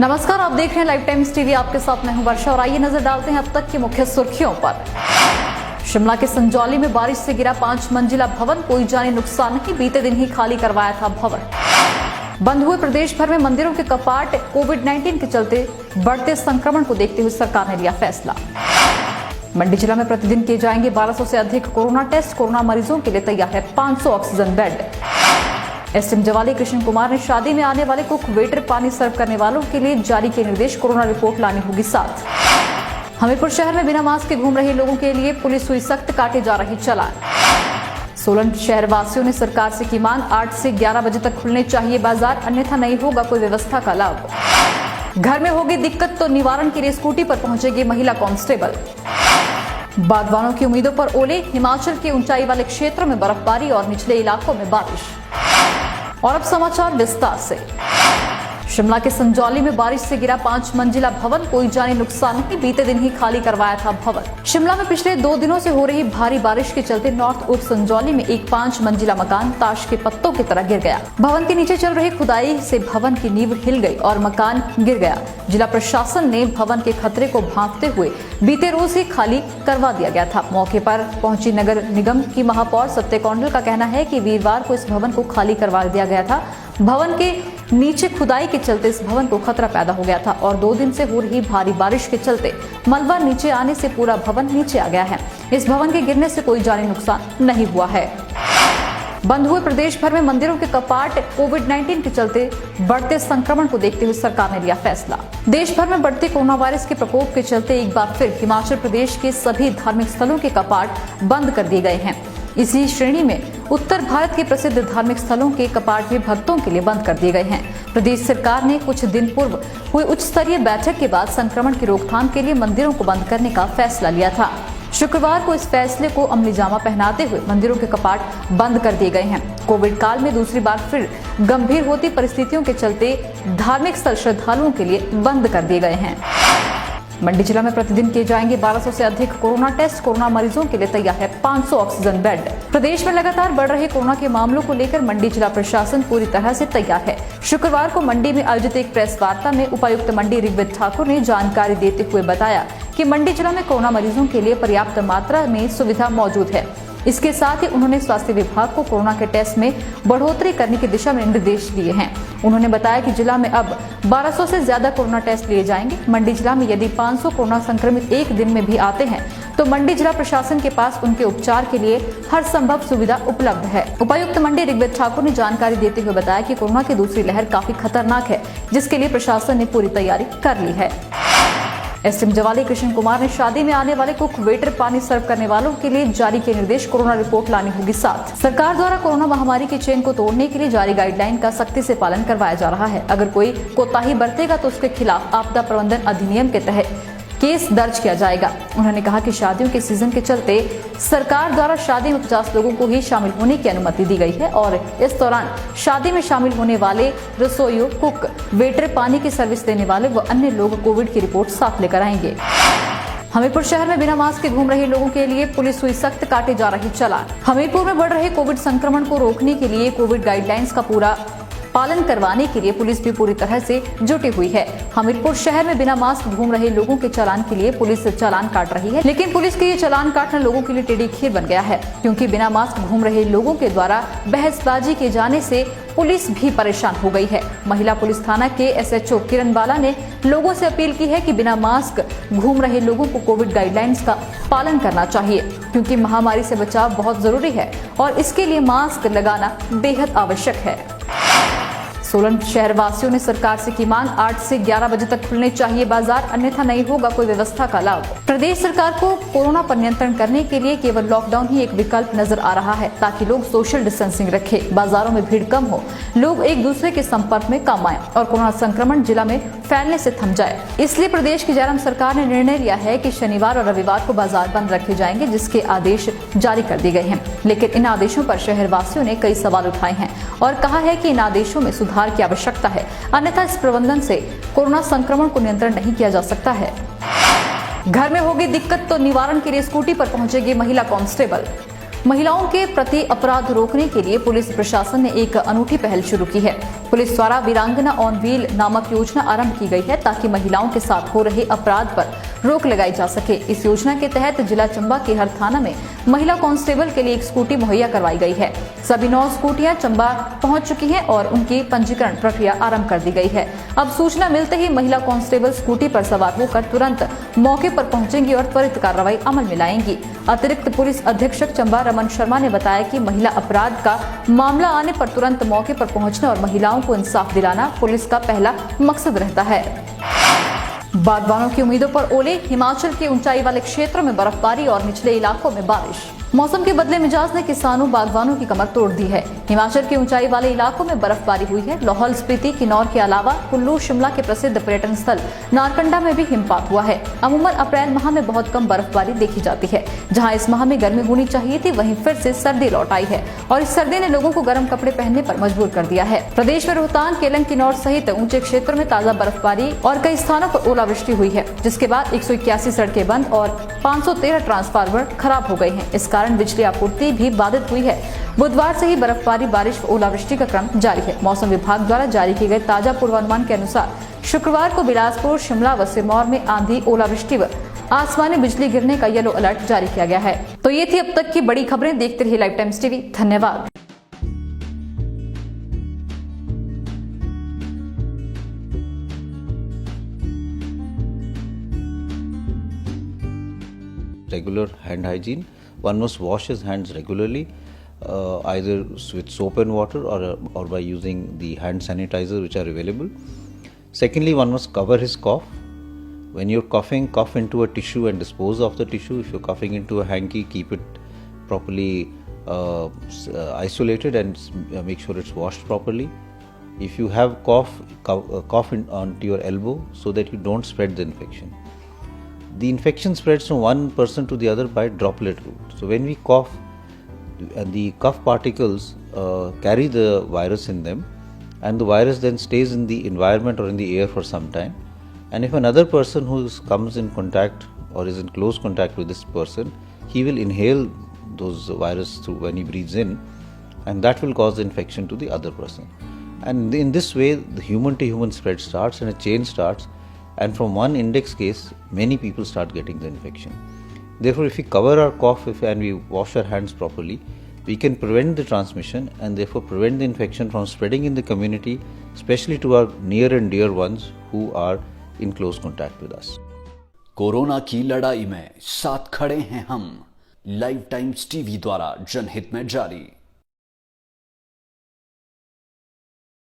नमस्कार, आप देख रहे हैं लाइव टाइम्स टीवी। आपके साथ मैं हूं वर्षा और आइए नजर डालते हैं अब तक की मुख्य सुर्खियों पर। शिमला के संजौली में बारिश से गिरा 5 मंजिला भवन, कोई जानी नुकसान नहीं, बीते दिन ही खाली करवाया था भवन। बंद हुए प्रदेश भर में मंदिरों के कपाट, कोविड-19 के चलते बढ़ते संक्रमण को देखते हुए सरकार ने लिया फैसला। मंडी जिला में प्रतिदिन किए जाएंगे 1200 से अधिक कोरोना टेस्ट, कोरोना मरीजों के लिए तैयार है 500 oxygen bed. SDM Jawali Krishna Kumar ने शादी में आने वाले कुक, वेटर, पानी सर्व करने वालों के लिए जारी किए निर्देश, कोरोना रिपोर्ट लानी होगी साथ। हमीरपुर शहर में बिना मास्क के घूम रहे लोगों के लिए पुलिस हुई सख्त, काटे जा रही चालान। सोलन शहर वासियों ने सरकार से की मांग, 8 से 11 बजे तक खुलने चाहिए बाजार, अन्यथा नहीं होगा कोई व्यवस्था का लाभ। घर में होगी दिक्कत तो निवारण के लिए स्कूटी पर पहुंचेगी महिला कांस्टेबल। बागवानों की उम्मीदों पर ओले, हिमाचल के ऊंचाई वाले क्षेत्रों में बर्फबारी और निचले इलाकों में बारिश। और अब समाचार विस्तार से। शिमला के संजौली में बारिश से गिरा 5 मंजिला भवन, कोई जानी नुकसान नहीं, बीते दिन ही खाली करवाया था भवन। शिमला में पिछले 2 दिनों से हो रही भारी बारिश के चलते नॉर्थ उप संजौली में एक 5 मंजिला मकान ताश के पत्तों की तरह गिर गया। भवन के नीचे चल रही खुदाई से भवन की नींव हिल गई और मकान गिर गया। जिला प्रशासन ने भवन के खतरे को भांपते हुए बीते रोज ही खाली करवा दिया गया था। मौके पर पहुंची नगर निगम की महापौर सत्य कौंडल का कहना है कि वीरवार को इस भवन को खाली करवा दिया गया था। भवन के नीचे खुदाई के चलते इस भवन को खतरा पैदा हो गया था और 2 दिन से हो रही भारी बारिश के चलते मलबा नीचे आने से पूरा भवन नीचे आ गया है। इस भवन के गिरने से कोई जानी नुकसान नहीं हुआ है। बंद हुए प्रदेश भर में मंदिरों के कपाट, कोविड-19 के चलते बढ़ते संक्रमण को देखते हुए सरकार ने लिया फैसला। देश भर में बढ़ते कोरोना वायरस के प्रकोप के चलते एक बार फिर हिमाचल प्रदेश के सभी धार्मिक स्थलों के कपाट बंद कर दिए गए हैं। इसी श्रेणी में उत्तर भारत के प्रसिद्ध धार्मिक स्थलों के कपाट भी भक्तों के लिए बंद कर दिए गए हैं। प्रदेश सरकार ने कुछ दिन पूर्व हुई उच्च स्तरीय बैठक के बाद संक्रमण की रोकथाम के लिए मंदिरों को बंद करने का फैसला लिया था। शुक्रवार को इस फैसले को अमलीजामा पहनाते हुए मंदिरों के कपाट बंद कर दिए गए हैं। कोविड काल में दूसरी बार फिर गंभीर होती परिस्थितियों के चलते धार्मिक स्थल श्रद्धालुओं के लिए बंद कर दिए गए हैं। मंडी जिला में प्रतिदिन किए जाएंगे 1200 से अधिक कोरोना टेस्ट, कोरोना मरीजों के लिए तैयार है 500 ऑक्सीजन बेड। प्रदेश में लगातार बढ़ रहे कोरोना के मामलों को लेकर मंडी जिला प्रशासन पूरी तरह से तैयार है। शुक्रवार को मंडी में आयोजित एक प्रेस वार्ता में उपायुक्त मंडी ऋग्वेद ठाकुर ने जानकारी देते हुए बताया कि मंडी जिला में कोरोना मरीजों के लिए पर्याप्त मात्रा में सुविधा मौजूद है। इसके साथ ही उन्होंने स्वास्थ्य विभाग को कोरोना के टेस्ट में बढ़ोतरी करने की दिशा में निर्देश दिए हैं। उन्होंने बताया कि जिला में अब 1200 से ज्यादा कोरोना टेस्ट लिए जाएंगे। मंडी जिला में यदि 500 कोरोना संक्रमित एक दिन में भी आते हैं तो मंडी जिला प्रशासन के पास उनके उपचार के लिए हर संभव सुविधा उपलब्ध है। उपायुक्त मंडी ऋग्वेद ठाकुर ने जानकारी देते हुए बताया कि कोरोना की दूसरी लहर काफी खतरनाक है, जिसके लिए प्रशासन ने पूरी तैयारी कर ली है। एसडीएम जवाली कृष्ण कुमार ने शादी में आने वाले कुक, वेटर, पानी सर्व करने वालों के लिए जारी किए निर्देश, कोरोना रिपोर्ट लानी होगी साथ। सरकार द्वारा कोरोना महामारी की चेन को तोड़ने के लिए जारी गाइडलाइन का सख्ती से पालन करवाया जा रहा है। अगर कोई कोताही बरतेगा तो उसके खिलाफ आपदा प्रबंधन अधिनियम के तहत केस दर्ज किया जाएगा। उन्होंने कहा कि शादियों के सीजन के चलते सरकार द्वारा शादी में 50 लोगों को ही शामिल होने की अनुमति दी गई है और इस दौरान शादी में शामिल होने वाले रसोइयों, कुक, वेटर, पानी की सर्विस देने वाले व अन्य लोग कोविड की रिपोर्ट साथ लेकर आएंगे। हमीरपुर शहर में बिना मास्क के घूम रहे लोगों के लिए पुलिस हुई सख्त, काटे जा रही चालान। हमीरपुर में बढ़ रहे कोविड संक्रमण को रोकने के लिए कोविड गाइडलाइंस का पूरा पालन करवाने के लिए पुलिस भी पूरी तरह से जुटी हुई है। हमीरपुर शहर में बिना मास्क घूम रहे लोगों के चालान के लिए पुलिस चालान काट रही है, लेकिन पुलिस के ये चालान काटना लोगों के लिए टेढ़ी खीर बन गया है, क्योंकि बिना मास्क घूम रहे लोगों के द्वारा बहसबाजी किए जाने से पुलिस भी परेशान हो गई है। महिला पुलिस थाना के एसएचओ किरण बाला ने लोगों से अपील की है कि बिना मास्क घूम रहे लोगों को कोविड गाइडलाइंस का पालन करना चाहिए, क्योंकि महामारी से बचाव बहुत जरूरी है और इसके लिए मास्क लगाना बेहद आवश्यक है। सोलन शहर वासियों ने सरकार से की मांग, 8 से 11 बजे तक खुलने चाहिए बाजार, अन्यथा नहीं होगा कोई व्यवस्था का लाभ। प्रदेश सरकार को कोरोना पर नियंत्रण करने के लिए केवल लॉकडाउन ही एक विकल्प नजर आ रहा है, ताकि लोग सोशल डिस्टेंसिंग रखें, बाजारों में भीड़ कम हो, लोग एक दूसरे के संपर्क में कम आए और कोरोना संक्रमण जिला में फैलने से थम जाए। इसलिए प्रदेश की जयराम सरकार ने निर्णय लिया है कि शनिवार और रविवार को बाजार बंद रखे जाएंगे, जिसके आदेश जारी कर दिए गए हैं। लेकिन इन आदेशों पर शहर वासियों ने कई सवाल उठाए हैं और कहा है कि इन आदेशों में सुधार की आवश्यकता है, अन्यथा इस प्रबंधन से कोरोना संक्रमण को नियंत्रण नहीं किया जा सकता है। घर में होगी दिक्कत तो निवारण के लिए स्कूटी पर पहुंचेगी महिला कांस्टेबल। महिलाओं के प्रति अपराध रोकने के लिए पुलिस प्रशासन ने एक अनूठी पहल शुरू की है। पुलिस द्वारा वीरांगना ऑन व्हील नामक योजना आरंभ की गई है ताकि महिलाओं के साथ हो रहे अपराध पर रोक लगाई जा सके। इस योजना के तहत जिला चंबा के हर थाना में महिला कांस्टेबल के लिए एक स्कूटी मुहैया करवाई गई है। सभी 9 स्कूटियां चंबा पहुंच चुकी हैं और उनकी पंजीकरण प्रक्रिया आरंभ कर दी गई है। अब सूचना मिलते ही महिला कांस्टेबल स्कूटी पर सवार होकर तुरंत मौके पर पहुंचेंगी और त्वरित कार्रवाई अमल में लाएंगी। अतिरिक्त पुलिस अधीक्षक चंबा रमन शर्मा ने बताया कि महिला अपराध का मामला आने पर तुरंत मौके पर पहुंचना और महिलाओं को इंसाफ दिलाना पुलिस का पहला मकसद रहता है। बागबानों की उम्मीदों पर ओले, हिमाचल के ऊंचाई वाले क्षेत्रों में बर्फबारी और निचले इलाकों में बारिश। मौसम के बदले मिजाज ने किसानों बागबानों की कमर तोड़ दी है। हिमाचल के ऊंचाई वाले इलाकों में बर्फबारी हुई है। लाहौल स्पीति, किन्नौर के अलावा कुल्लू, शिमला के प्रसिद्ध पर्यटन स्थल नारकंडा में भी हिमपात हुआ है। अमूमन अप्रैल माह में बहुत कम बर्फबारी देखी जाती है। जहां इस माह में गर्मी होनी चाहिए थी, वहीं फिर से सर्दी लौट आई है और इस सर्दी ने लोगों को गर्म कपड़े पहनने पर मजबूर कर दिया है। प्रदेश में रोहतांग, केलंग, किन्नौर सहित ऊंचे क्षेत्रों में ताजा बर्फबारी और कई स्थानों पर ओलावृष्टि हुई है, जिसके बाद 181 सड़कें बंद और 513 ट्रांसफार्मर खराब हो गए हैं। इस कारण बिजली आपूर्ति भी बाधित हुई है। बुधवार से ही बर्फबारी, बारिश व ओलावृष्टि का क्रम जारी है। मौसम विभाग द्वारा जारी किए गए ताजा पूर्वानुमान के अनुसार शुक्रवार को बिलासपुर, शिमला व सिरमौर में आंधी, ओलावृष्टि व आसमानी बिजली गिरने का येलो अलर्ट जारी किया गया है। तो ये थी अब तक की बड़ी खबरें। देखते रहिए लाइव टाइम्स टीवी। धन्यवाद। Regular hand hygiene. One must wash his hands regularly, either with soap and water or by using the hand sanitizer which are available. Secondly, one must cover his cough. When you're coughing, cough into a tissue and dispose of the tissue. If you're coughing into a hanky, keep it properly isolated and make sure it's washed properly. If you have cough onto your elbow so that you don't spread the infection. The infection spreads from one person to the other by droplet route. So when we cough, the cough particles carry the virus in them, and the virus then stays in the environment or in the air for some time. And if another person who comes in contact or is in close contact with this person, he will inhale those virus through when he breathes in, and that will cause the infection to the other person. And in this way, the human to human spread starts and a chain starts. And from one index case, many people start getting the infection. Therefore, if we cover our cough and we wash our hands properly, we can prevent the transmission and therefore prevent the infection from spreading in the community, especially to our near and dear ones who are in close contact with us. Corona की लड़ाई में साथ खड़े हैं हम। Live times TV द्वारा जनहित में जारी।